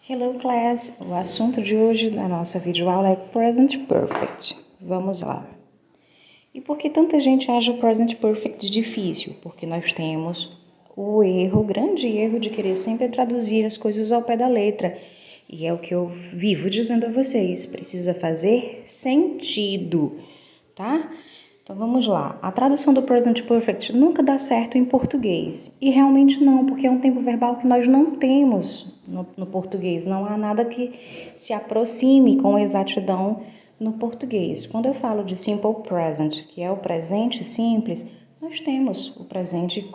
Hello class, o assunto de hoje da nossa videoaula é Present Perfect. Vamos lá. E por que tanta gente acha o Present Perfect difícil? Porque nós temos o grande erro de querer sempre traduzir as coisas ao pé da letra. E é o que eu vivo dizendo a vocês, precisa fazer sentido, tá? Então vamos lá, a tradução do Present Perfect nunca dá certo em português. E realmente não, porque é um tempo verbal que nós não temos no português. Não há nada que se aproxime com exatidão no português. Quando eu falo de Simple Present, que é o presente simples, nós temos o presente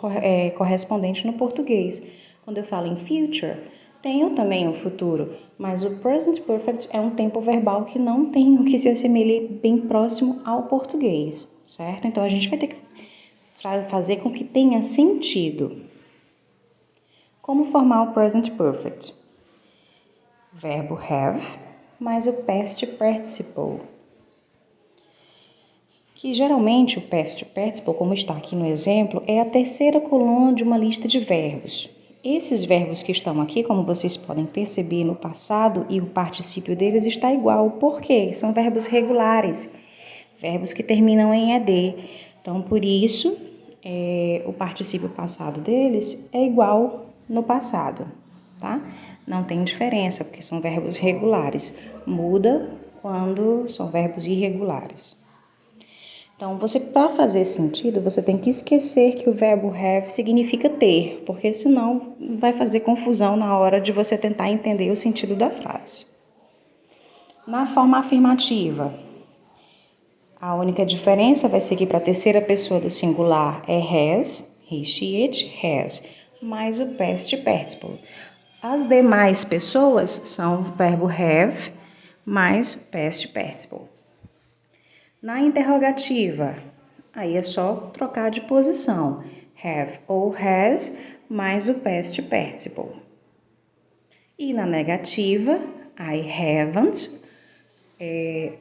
correspondente no português. Quando eu falo em Future, tenho também o futuro, mas o Present Perfect é um tempo verbal que não tem o que se assemelhe bem próximo ao português, certo? Então, a gente vai ter que fazer com que tenha sentido. Como formar o Present Perfect? Verbo have, mais o Past Participle. Que geralmente o Past Participle, como está aqui no exemplo, é a terceira coluna de uma lista de verbos. Esses verbos que estão aqui, como vocês podem perceber no passado, e o particípio deles está igual. Por quê? São verbos regulares, verbos que terminam em ED. Então, por isso, o particípio passado deles é igual no passado, tá? Não tem diferença, porque são verbos regulares. Muda quando são verbos irregulares. Então, para fazer sentido, você tem que esquecer que o verbo have significa ter, porque senão vai fazer confusão na hora de você tentar entender o sentido da frase. Na forma afirmativa, a única diferença vai ser que para a terceira pessoa do singular é has, he, she, it, has, mais o past participle. As demais pessoas são o verbo have mais past participle. Na interrogativa, aí é só trocar de posição. Have ou has mais o past participle. E na negativa, I haven't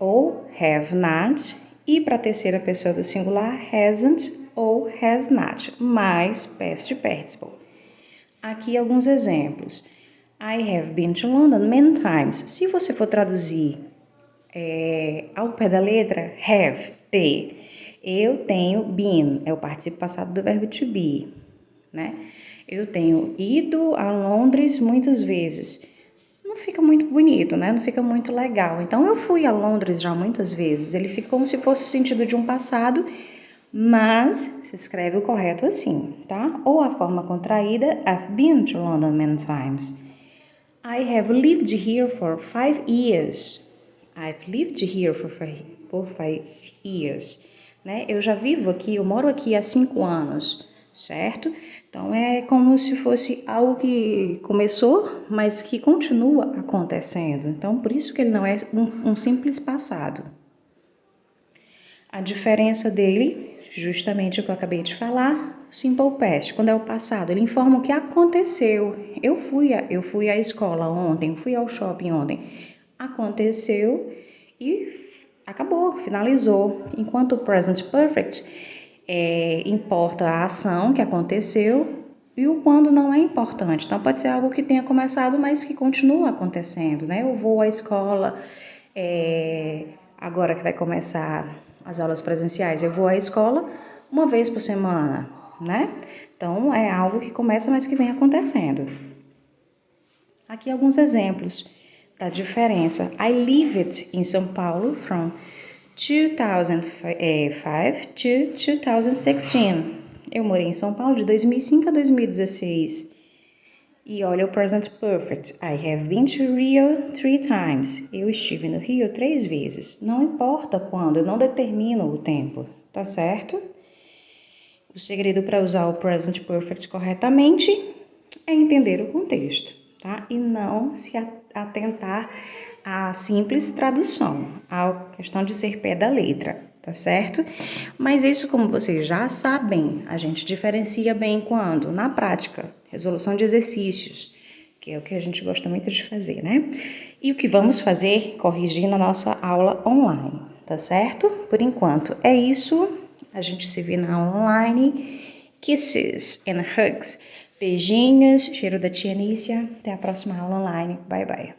ou have not. E para a terceira pessoa do singular, hasn't ou has not mais past participle. Aqui alguns exemplos. I have been to London many times. Se você for traduzir ao pé da letra, have, ter. Eu tenho been, é o particípio passado do verbo to be, né? Eu tenho ido a Londres muitas vezes. Não fica muito bonito, né? Não fica muito legal. Então, eu fui a Londres já muitas vezes. Ele fica como se fosse o sentido de um passado, mas se escreve o correto assim, tá? Ou a forma contraída, I've been to London many times. I have lived here for 5 years. I've lived here for 5 years. Né? Eu já vivo aqui, eu moro aqui há 5 anos, certo? Então, é como se fosse algo que começou, mas que continua acontecendo. Então, por isso que ele não é um simples passado. A diferença dele, justamente o que eu acabei de falar, simple past, quando é o passado, ele informa o que aconteceu. Eu fui à escola ontem, fui ao shopping ontem. Aconteceu e acabou, finalizou. Enquanto o present perfect importa a ação que aconteceu e o quando não é importante. Então, pode ser algo que tenha começado, mas que continua acontecendo, né? Eu vou à escola, agora que vai começar as aulas presenciais, eu vou à escola uma vez por semana, né? Então, é algo que começa, mas que vem acontecendo. Aqui alguns exemplos da diferença. I lived in São Paulo from 2005 to 2016. Eu morei em São Paulo de 2005 a 2016. E olha o present perfect. I have been to Rio 3 times. Eu estive no Rio 3 vezes. Não importa quando, eu não determino o tempo, tá certo? O segredo para usar o present perfect corretamente é entender o contexto, tá? E não se atentar à simples tradução, à questão de ser pé da letra, tá certo? Mas isso, como vocês já sabem, a gente diferencia bem quando? Na prática, resolução de exercícios, que é o que a gente gosta muito de fazer, né? E o que vamos fazer corrigindo a nossa aula online, tá certo? Por enquanto é isso, a gente se vê na aula online. Kisses and hugs. Beijinhos, cheiro da tia Nícia. Até a próxima aula online. Bye, bye.